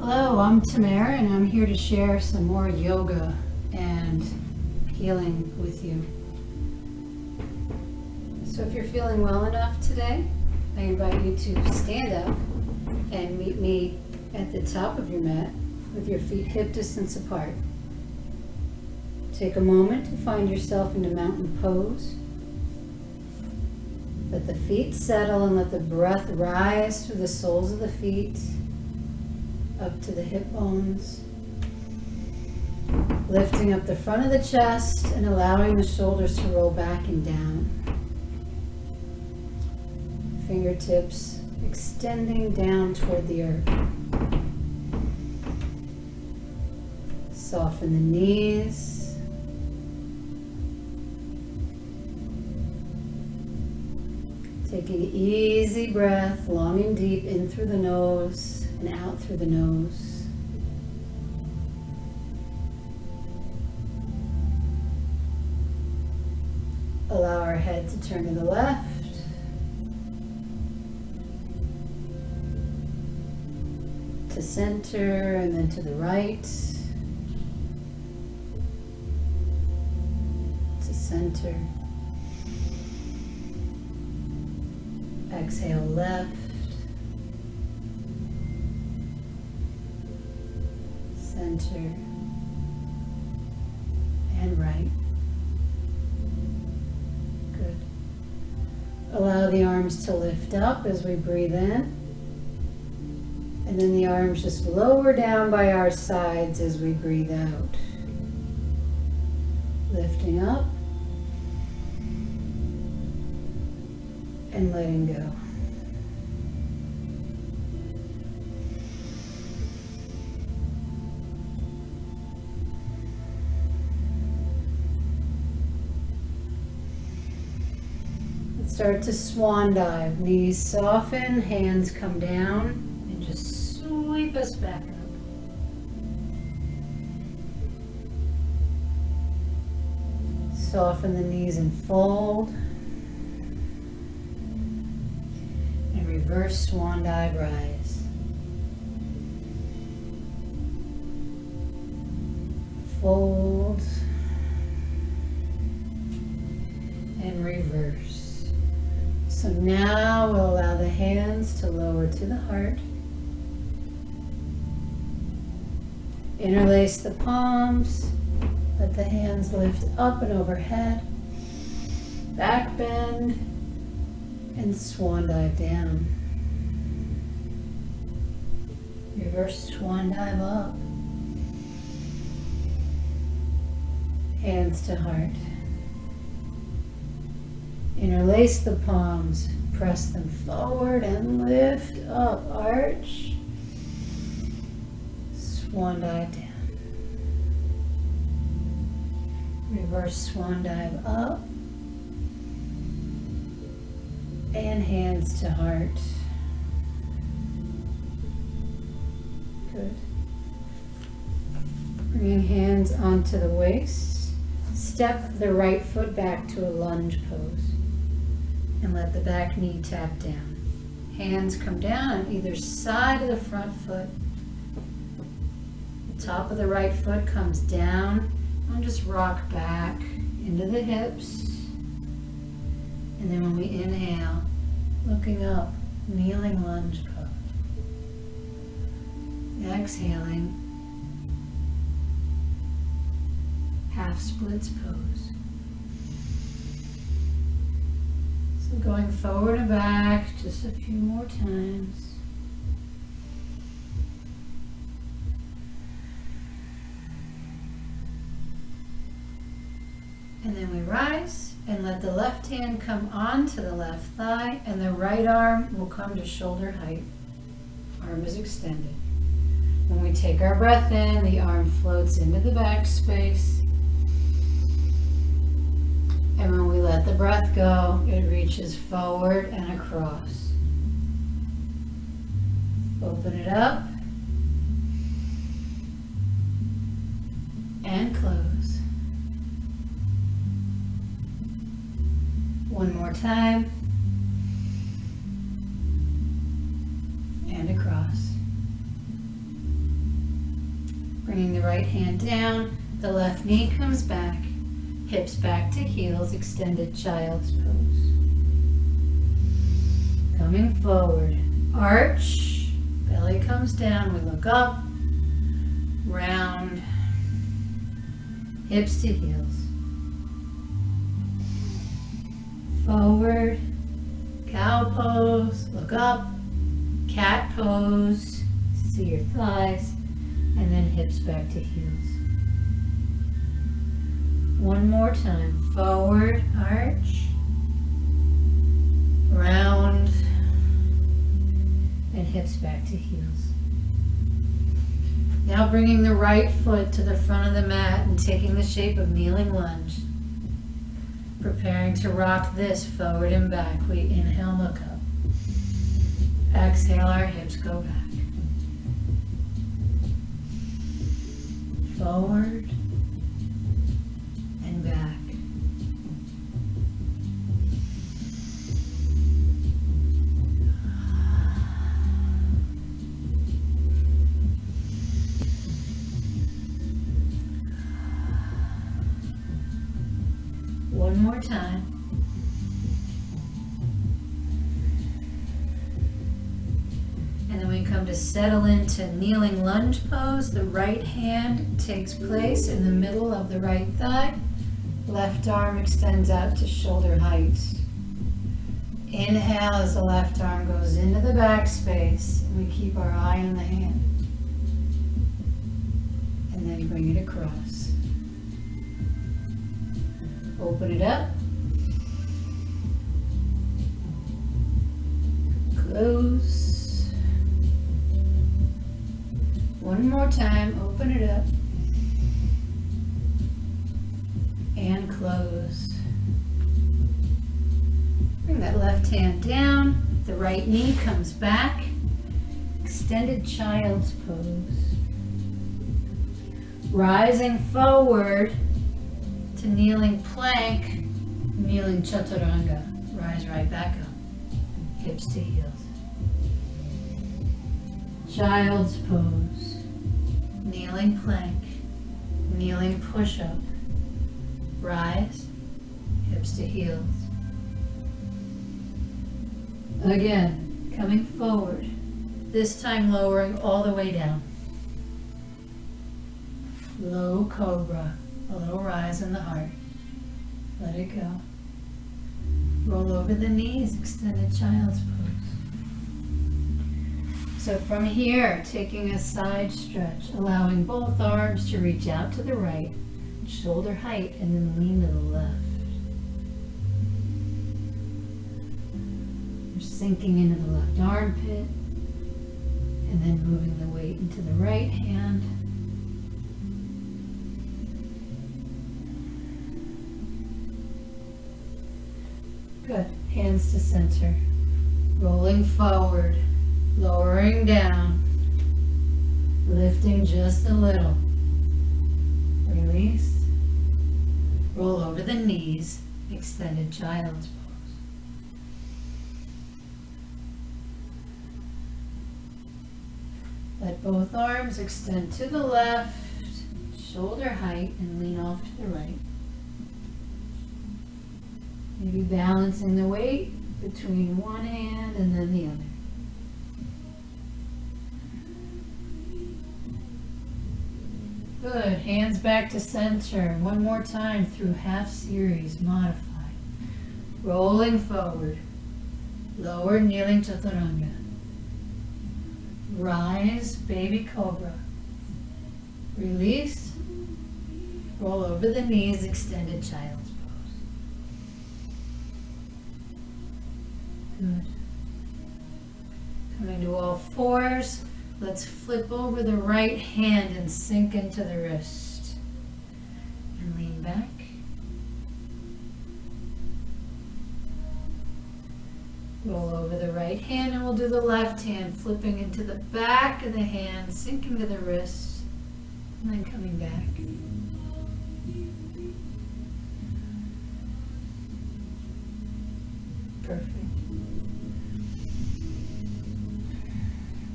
Hello, I'm Tamara and I'm here to share some more yoga and healing with you. So if you're feeling well enough today, I invite you to stand up and meet me at the top of your mat with your feet hip distance apart. Take a moment to find yourself in a mountain pose. Let the feet settle and let the breath rise through the soles of the feet up to the hip bones. Lifting up the front of the chest and allowing the shoulders to roll back and down. Fingertips extending down toward the earth. Soften the knees. Take an easy breath, long and deep, in through the nose and out through the nose. Allow our head to turn to the left. To center and then to the right. To center. Exhale left, center, and right. Good. Allow the arms to lift up as we breathe in. And then the arms just lower down by our sides as we breathe out. Lifting up. And letting go. Let's start to swan dive. Knees soften, hands come down, and just sweep us back up. Soften the knees and fold. Reverse swan dive, rise. Fold. And reverse. So now we'll allow the hands to lower to the heart. Interlace the palms. Let the hands lift up and overhead. Back bend. And swan dive down. Reverse swan dive up. Hands to heart. Interlace the palms. Press them forward and lift up. Arch. Swan dive down. Reverse swan dive up. And hands to heart. Good. Bringing hands onto the waist. Step the right foot back to a lunge pose. And let the back knee tap down. Hands come down on either side of the front foot. The top of the right foot comes down. And just rock back into the hips. And then when we inhale, looking up, kneeling lunge pose. Exhaling, half splits pose. So going forward and back just a few more times. And then we rise and let the left hand come onto the left thigh and the right arm will come to shoulder height. Arm is extended. When we take our breath in, the arm floats into the back space. And when we let the breath go, it reaches forward and across. Open it up. And close. One more time. And across. Bringing the right hand down, the left knee comes back, hips back to heels, extended child's pose. Coming forward, arch, belly comes down, we look up, round, hips to heels. Forward, cow pose, look up, cat pose, see your thighs, and then hips back to heels. One more time, forward, arch, round, and hips back to heels. Now bringing the right foot to the front of the mat and taking the shape of kneeling lunge. Preparing to rock this forward and back. We inhale, look up. Exhale, our hips go back. Forward and back. One more time. And then we come to settle into kneeling lunge pose. The right hand takes place in the middle of the right thigh. Left arm extends out to shoulder height. Inhale as the left arm goes into the back space. And we keep our eye on the hand. And then bring it across. Open it up. Close. One more time, open it up. And close. Bring that left hand down. The right knee comes back. Extended child's pose. Rising forward to kneeling plank, kneeling chaturanga. Rise right back up, hips to heels. Child's pose, kneeling plank, kneeling push-up. Rise, hips to heels. Again, coming forward, this time lowering all the way down. Low cobra. A little rise in the heart. Let it go. Roll over the knees, extended child's pose. So from here, taking a side stretch, allowing both arms to reach out to the right, shoulder height, and then lean to the left. You're sinking into the left armpit, and then moving the weight into the right hand. Good. Hands to center. Rolling forward. Lowering down. Lifting just a little. Release. Roll over the knees. Extended child's pose. Let both arms extend to the left. Shoulder height and lean off to the right. Maybe balancing the weight between one hand and then the other. Good. Hands back to center. One more time through half series. Modified. Rolling forward. Lower kneeling chaturanga. Rise, baby cobra. Release. Roll over the knees, extended child's pose. Good. Coming to all fours. Let's flip over the right hand and sink into the wrist. And lean back. Roll over the right hand and we'll do the left hand, flipping into the back of the hand, sinking to the wrist, and then coming back. Perfect.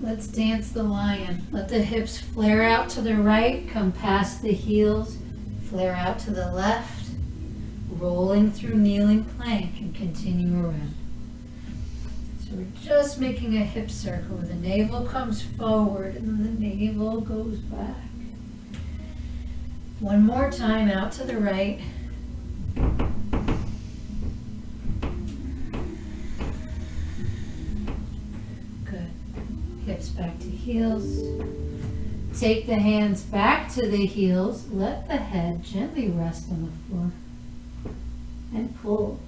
Let's dance the lion. Let the hips flare out to the right, come past the heels, flare out to the left, rolling through kneeling plank and continue around. So we're just making a hip circle. The navel comes forward and the navel goes back. One more time out to the right. Good. Hips back to heels. Take the hands back to the heels. Let the head gently rest on the floor. And pull.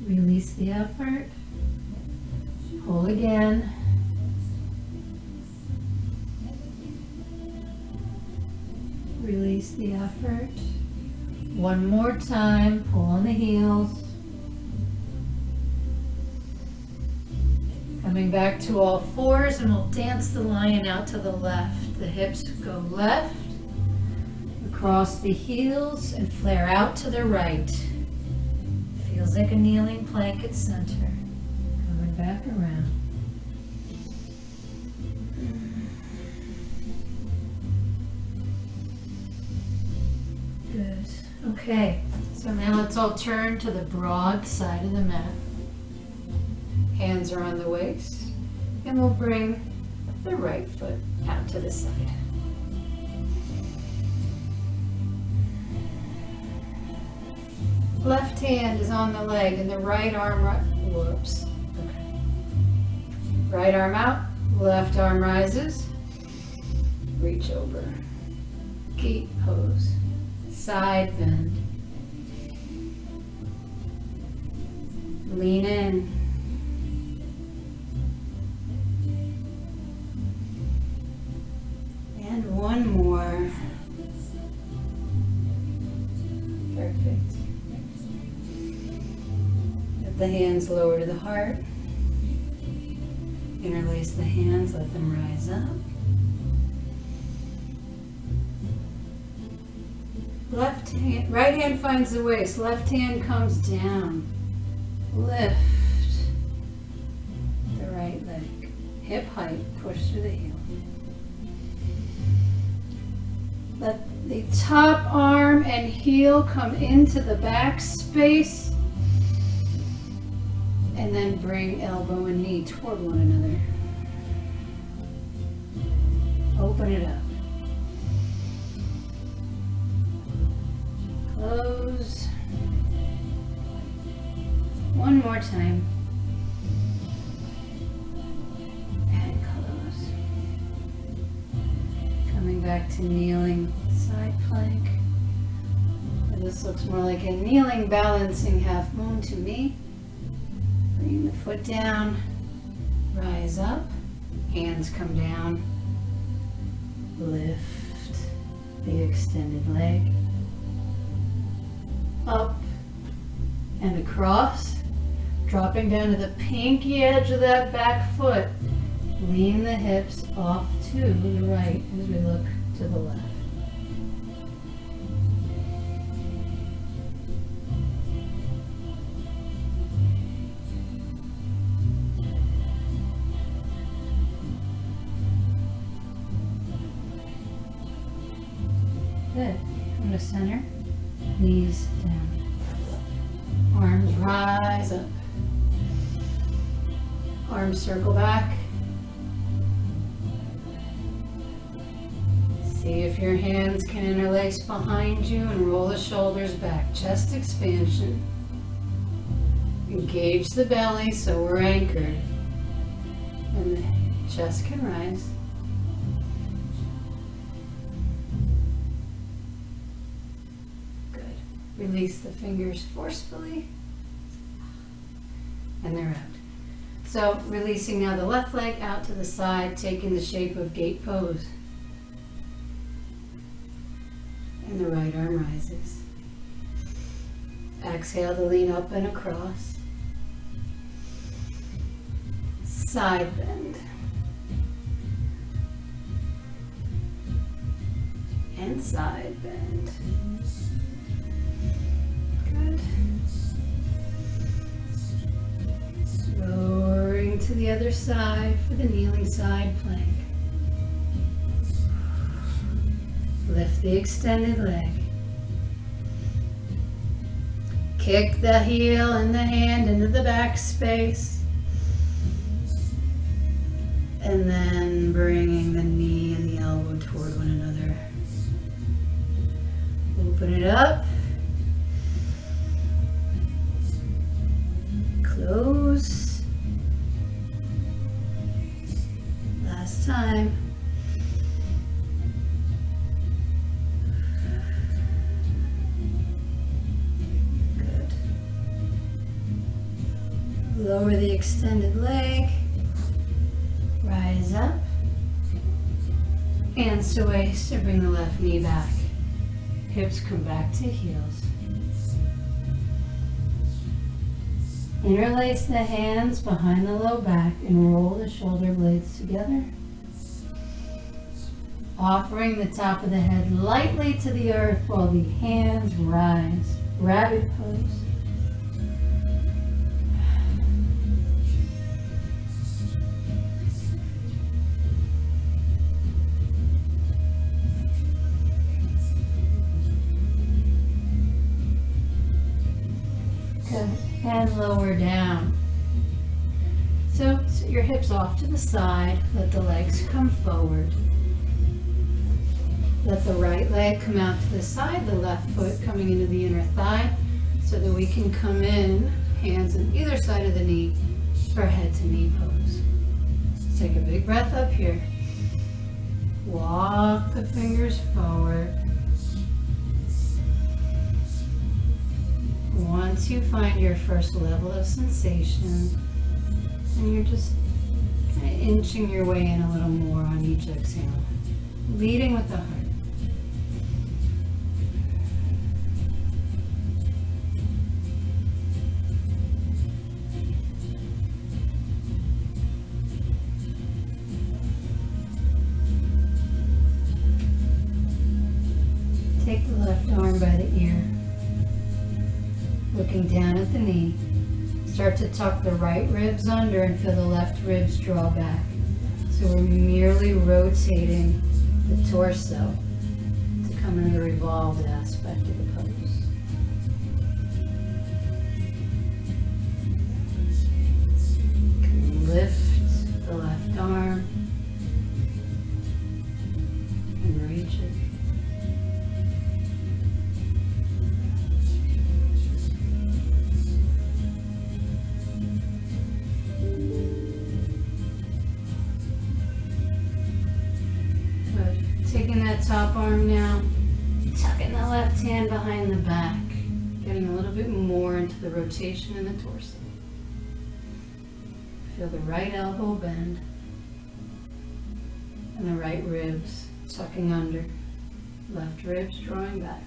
Release the effort. Pull again. Release the effort. One more time. Pull on the heels. Coming back to all fours, and we'll dance the lion out to the left. The hips go left, across the heels, and flare out to the right. Feels like a kneeling plank at center. Coming back around. Good. Okay, so now let's all turn to the broad side of the mat. Hands are on the waist, and we'll bring the right foot out to the side. Left hand is on the leg and the right arm, whoops. Okay. Right arm out, left arm rises, reach over. Gate pose, side bend. Lean in. And one more. Perfect. Let the hands lower to the heart. Interlace the hands, let them rise up. Left hand, right hand finds the waist, left hand comes down. Lift the right leg. Hip height, push through the heel. Let the top arm and heel come into the back space. And then bring elbow and knee toward one another. Open it up. Close. One more time. And close. Coming back to kneeling side plank. And this looks more like a kneeling balancing half moon to me. Bring the foot down, rise up, hands come down, lift the extended leg, up and across, dropping down to the pinky edge of that back foot. Lean the hips off to the right as we look to the left. Good. Come to center. Knees down. Arms rise up. Arms circle back. See if your hands can interlace behind you and roll the shoulders back. Chest expansion. Engage the belly so we're anchored. And the chest can rise. Release the fingers forcefully, and they're out. So releasing now the left leg out to the side, taking the shape of gate pose. And the right arm rises. Exhale to lean up and across. Side bend. And side bend. Good. other side for the kneeling side plank. Lift the extended leg. Kick the heel and the hand into the back space. And then bringing the knee and the elbow toward one another. Open it up. Close. Last time. Good. Lower the extended leg. Rise up. Hands to waist to bring the left knee back. Hips come back to heels. Interlace the hands behind the low back and roll the shoulder blades together. Offering the top of the head lightly to the earth while the hands rise. Rabbit pose. Good. And lower down. So sit your hips off to the side. Let the legs come forward. Let the right leg come out to the side, the left foot coming into the inner thigh, so that we can come in, hands on either side of the knee for head to knee pose. Let's take a big breath up here. Walk the fingers forward. Once you find your first level of sensation, and you're just kind of inching your way in a little more on each exhale, leading with the heart. Take the left arm by the ear. Looking down at the knee, start to tuck the right ribs under and feel the left ribs draw back. So we're merely rotating the torso to come into the revolved aspect of the pose. Lift the left arm and reach it. Taking that top arm now, tucking the left hand behind the back, getting a little bit more into the rotation in the torso. Feel the right elbow bend and the right ribs tucking under, left ribs drawing back.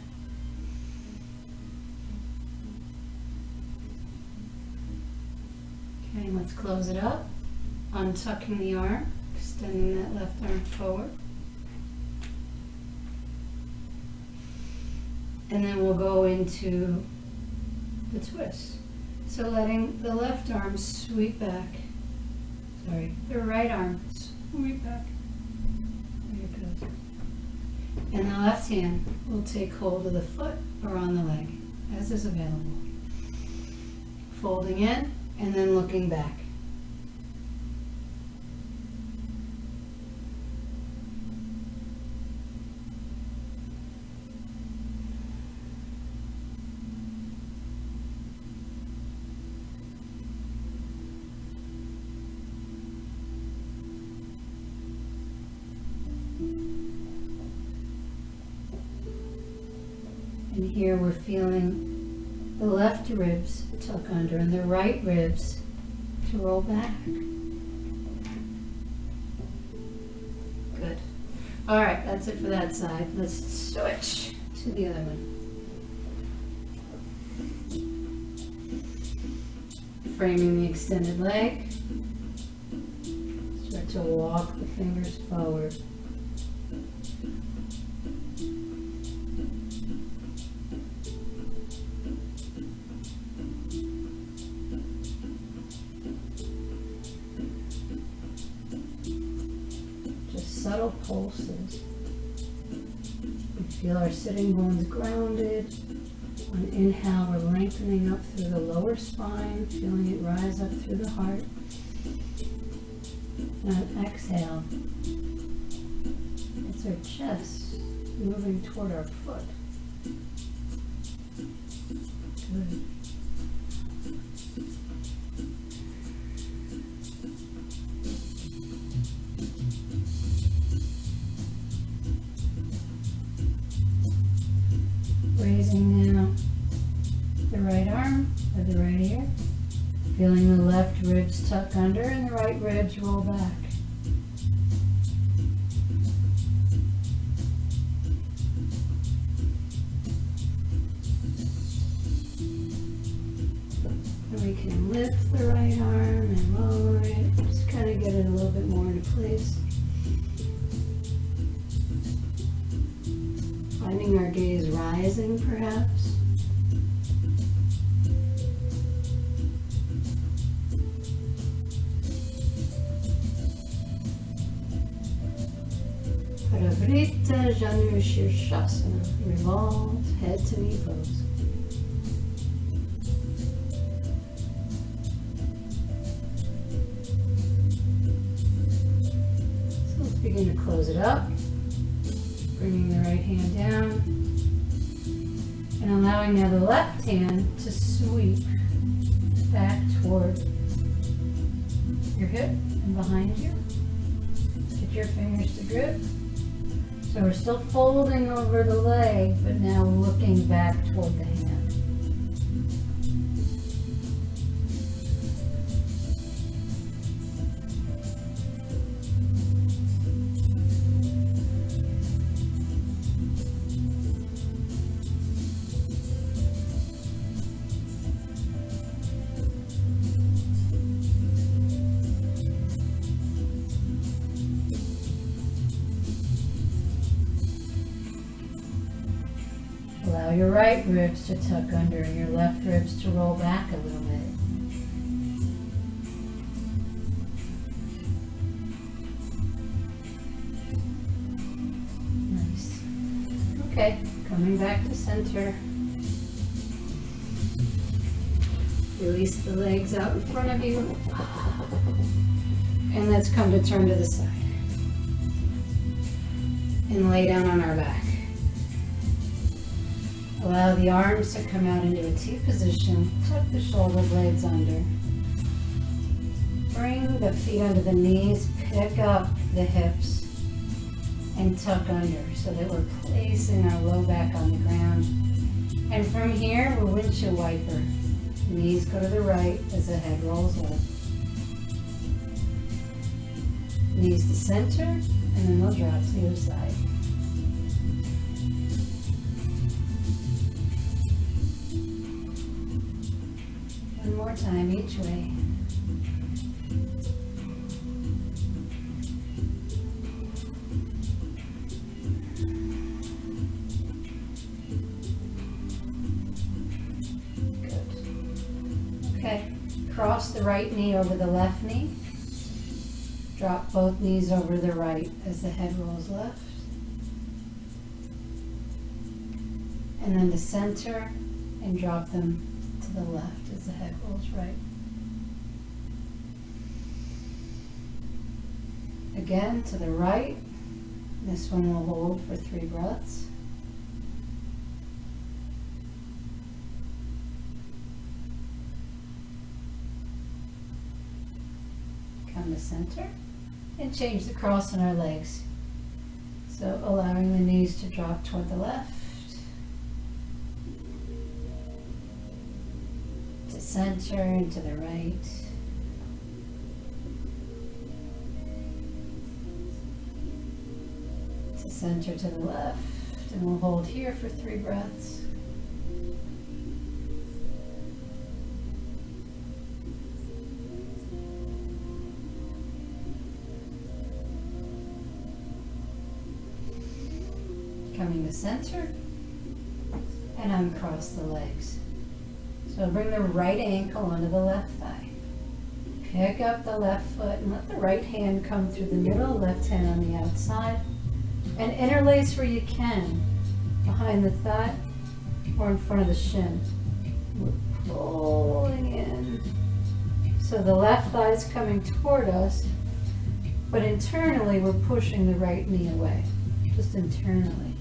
Okay, let's close it up, untucking the arm, extending that left arm forward. And then we'll go into the twist. So letting the left arm sweep back. The right arm sweep back. There it goes. And the left hand will take hold of the foot or on the leg, as is available. Folding in and then looking back. And here we're feeling the left ribs tuck under and the right ribs to roll back. Good. All right, that's it for that side. Let's switch to the other one. Framing the extended leg. Start to walk the fingers forward. subtle pulses. We feel our sitting bones grounded. On inhale, we're lengthening up through the lower spine, feeling it rise up through the heart. And on exhale, it's our chest moving toward our foot. Good. Raising now the right arm or the right ear. Feeling the left ribs tuck under and the right ribs roll back. And we can lift the right arm and lower it. Just kind of get it a little bit more into place. Finding our gaze rising, perhaps. Parivrita Janu Shirshasana, revolved head to knee pose. So let's begin to close it up. Bringing the right hand down and allowing now the left hand to sweep back toward your hip and behind you. Get your fingers to grip. So we're still folding over the leg, but now looking back toward the hand. Allow your right ribs to tuck under and your left ribs to roll back a little bit. Nice. Okay, coming back to center. Release the legs out in front of you. And let's come to turn to the side. And lay down on our back. Allow the arms to come out into a T position. Tuck the shoulder blades under. Bring the feet under the knees. Pick up the hips and tuck under so that we're placing our low back on the ground. And from here, we're windshield wiper. Knees go to the right as the head rolls up. Knees to center, and then they'll drop to the other side. One more time each way. Good. Okay, cross the right knee over the left knee. Drop both knees over the right as the head rolls left. And then to center and drop them to the left as the head rolls right. Again to the right. This one will hold for 3 breaths. Come to center and change the cross on our legs. So allowing the knees to drop toward the left. To center and to the right. To center to the left. And we'll hold here for 3 breaths. Coming to center and uncross the legs. So bring the right ankle onto the left thigh. Pick up the left foot and let the right hand come through the middle, left hand on the outside. And interlace where you can, behind the thigh or in front of the shin. We're pulling in. So the left thigh is coming toward us, but internally we're pushing the right knee away, just internally.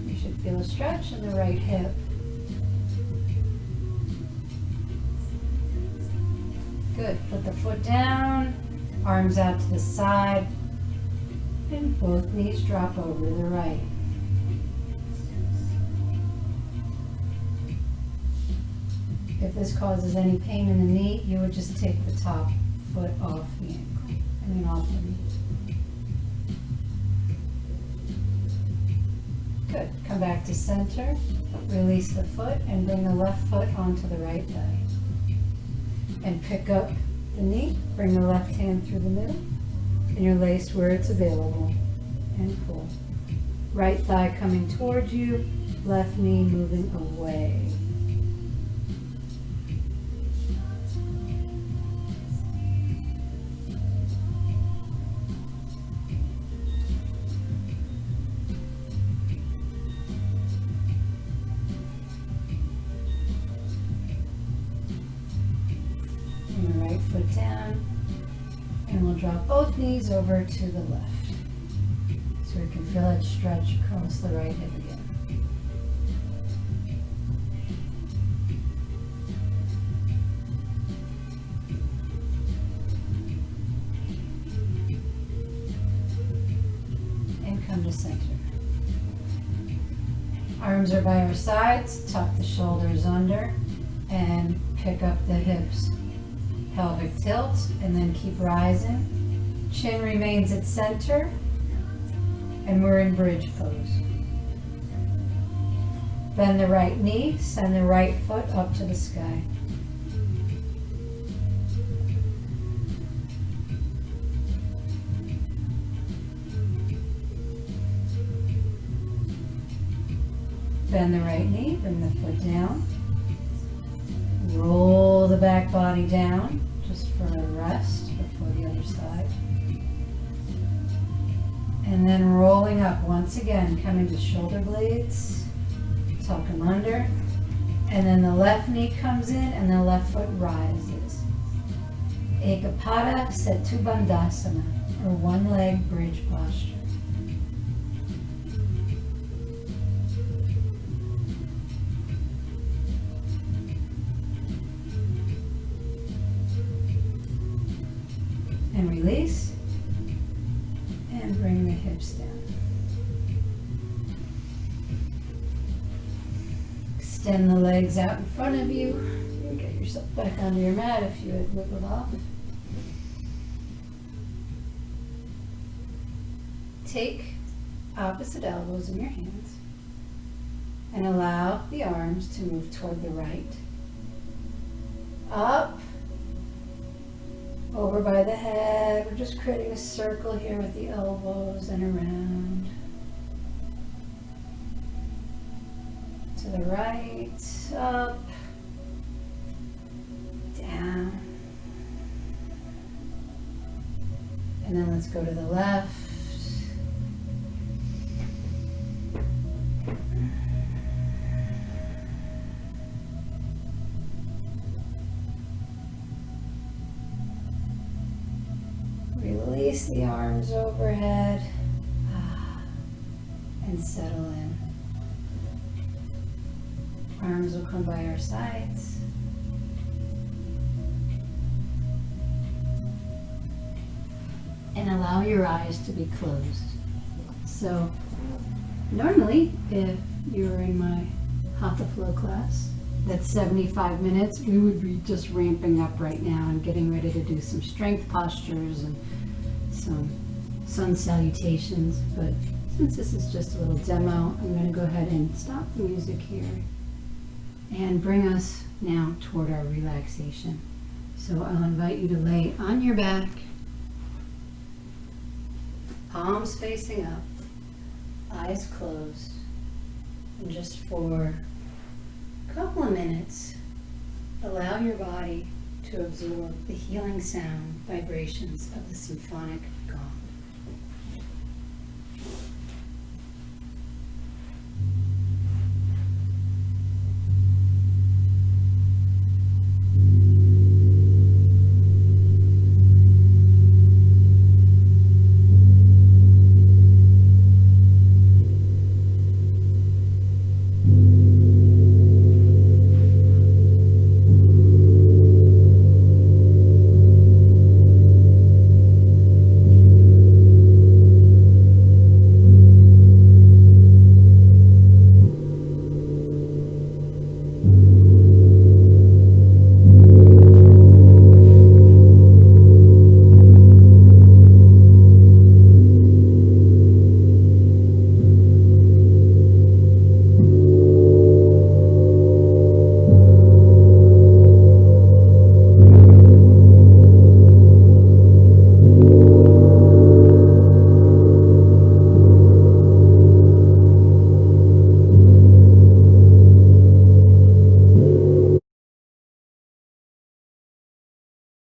You should feel a stretch in the right hip. Good. Put the foot down, arms out to the side, and both knees drop over to the right. If this causes any pain in the knee, you would just take the top foot off the ankle, and then off the knee. Good. Come back to center, release the foot, and bring the left foot onto the right leg. And pick up the knee, bring the left hand through the middle, interlace where it's available, and pull. Right thigh coming towards you, left knee moving away. Foot down, and we'll drop both knees over to the left. So we can feel that stretch across the right hip again. And come to center. Arms are by our sides, tuck the shoulders under, and pick up the hips. Pelvic tilt, and then keep rising. Chin remains at center, and we're in bridge pose. Bend the right knee, send the right foot up to the sky. Bend the right knee, bring the foot down. Roll the back body down, just for a rest before the other side. And then rolling up once again, coming to shoulder blades, tuck them under. And then the left knee comes in and the left foot rises. Ekapada Setu Bandhasana, or one leg bridge posture. And release, and bring the hips down. Extend the legs out in front of you. You get yourself back onto your mat if you had wiggled off. Take opposite elbows in your hands and allow the arms to move toward the right. Up. Over by the head, we're just creating a circle here with the elbows and around. To the right, up, down. And then let's go to the left. Release the arms overhead and settle in. Arms will come by our sides. And allow your eyes to be closed. So normally, if you were in my Hatha flow class, that's 75 minutes, we would be just ramping up right now and getting ready to do some strength postures and some sun salutations. But since this is just a little demo, I'm going to go ahead and stop the music here and bring us now toward our relaxation. So I'll invite you to lay on your back, palms facing up, eyes closed, and just for a couple of minutes, allow your body to absorb the healing sound vibrations of the symphonic gong.